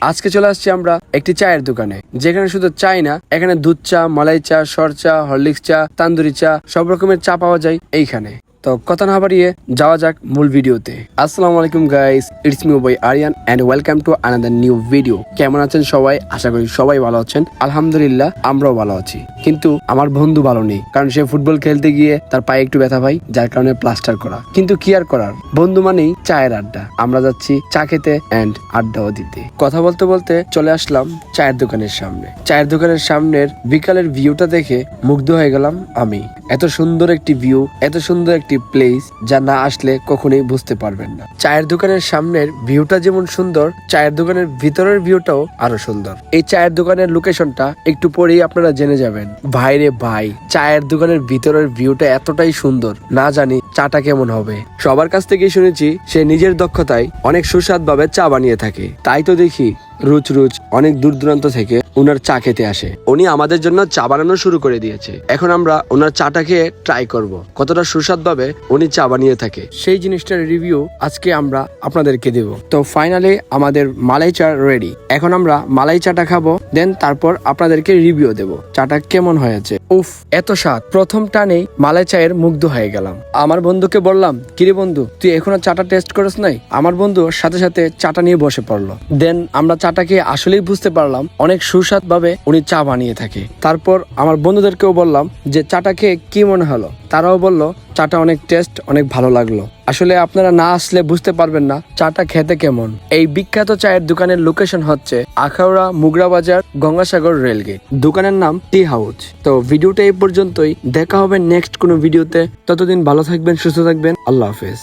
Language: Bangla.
আজকে চলে আসছি আমরা একটি চায়ের দোকানে, যেখানে শুধু চাই না, এখানে দুধ চা, মালাই চা, সর চা, হরলিক্স চা, তান্দুরি চা, সব রকমের চা পাওয়া যায় এইখানে। তো কথা না বাড়িয়ে যাওয়া যাক মূল ভিডিওতে। আসসালামু আলাইকুম guys, it's me boy Aryan and welcome to another new video. কেমন আছেন সবাই? আশা করি সবাই ভালো আছেন। আলহামদুলিল্লাহ আমরাও ভালো আছি, কিন্তু আমার বন্ধু ভালো নেই, কারণ সে ফুটবল খেলতে গিয়ে তার পায়ে একটু ব্যথা পায়, যার কারণে প্লাস্টার করা। কিন্তু কি আর করার, বন্ধু মানেই চায়ের আড্ডা। আমরা যাচ্ছি চা খেতে এন্ড আড্ডাও দিতে। কথা বলতে বলতে চলে আসলাম চায়ের দোকানের সামনে। চায়ের দোকানের সামনের বিকালের ভিউটা দেখে মুগ্ধ হয়ে গেলাম আমি। এত সুন্দর একটি ভিউ, এত সুন্দর একটি প্লেস, যা না আসলে কখনোই বুঝতে পারবেন না। চায়ের দোকানের সামনের ভিউটা যেমন সুন্দর, চায়ের দোকানের ভিতরের ভিউটাও আরো সুন্দর। এই চায়ের দোকানের লোকেশনটা একটু পরেই আপনারা জেনে যাবেন। ভাইরে ভাই, চায়ের দোকানের ভিতরের ভিউটা এতটাই সুন্দর, না জানি চাটা কেমন হবে। সবার কাছ থেকে শুনেছি সে নিজের দক্ষতায় অনেক সুস্বাদভাবে চা বানিয়ে থাকে। তাই তো দেখি রুচ অনেক দূর দূরান্ত থেকে উনার চা খেতে আসে। উনি আমাদের জন্য চা বানানো শুরু করে দিয়েছে। এখন আমরা ওনার চাটা খেয়ে ট্রাই করব কতটা সুস্বাদভাবে উনি চা বানিয়ে থাকে। সেই জিনিসটার রিভিউ আজকে আমরা আপনাদেরকে দেব। তো ফাইনালি আমাদের মালাই চা রেডি। এখন আমরা মালাই চাটা খাবো, দেন তারপর আপনাদেরকে রিভিউ দেব চাটা কেমন হয়েছে। উফ, এত স্বাদ! প্রথম টানেই মালাই চায়ের মুগ্ধ হয়ে গেলাম। আমার বন্ধুকে বললাম, কিরে বন্ধু, তুই এখনো চাটা টেস্ট করিস নাই? আমার বন্ধু সাথে সাথে চাটা নিয়ে বসে পড়লো। দেন আমরা চাটাকে আসলেই বুঝতে পারলাম অনেক সুস্বাদ ভাবে উনি চা বানিয়ে থাকে। তারপর আমার বন্ধুদেরকেও বললাম যে চাটা খেয়ে কি মনে হলো। তারাও বললো চাটা অনেক টেস্ট, অনেক ভালো লাগলো। আসলে আপনারা না আসলে বুঝতে পারবেন না চাটা খেতে কেমন। এই বিখ্যাত চায়ের দোকানের লোকেশন হচ্ছে আখাউড়া, মুগরা বাজার, গঙ্গাসাগর রেলগেট। দোকানের নাম টি হাউস। তো ভিডিওটা এই পর্যন্তই, দেখা হবে নেক্সট কোনো ভিডিওতে। ততদিন ভালো থাকবেন, সুস্থ থাকবেন। আল্লাহ হাফেজ।